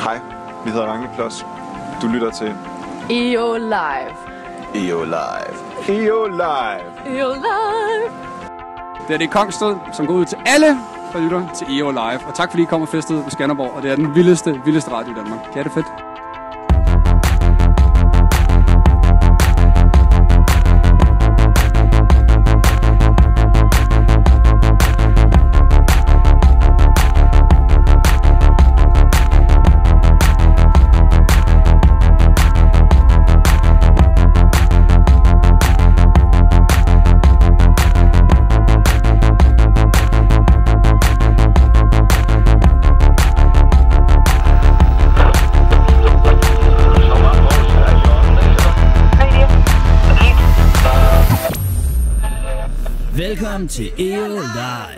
Hej, vi hedder Ranke Klods. Du lytter til EO Live. EO Live. EO Live. EO Live. Det er Kongsted, som går ud til alle, der lytter til EO Live. Og tak fordi I kom og festede på Skanderborg, og det er den vildeste radio i Danmark. Kan det fedt? Velkommen til EO Live.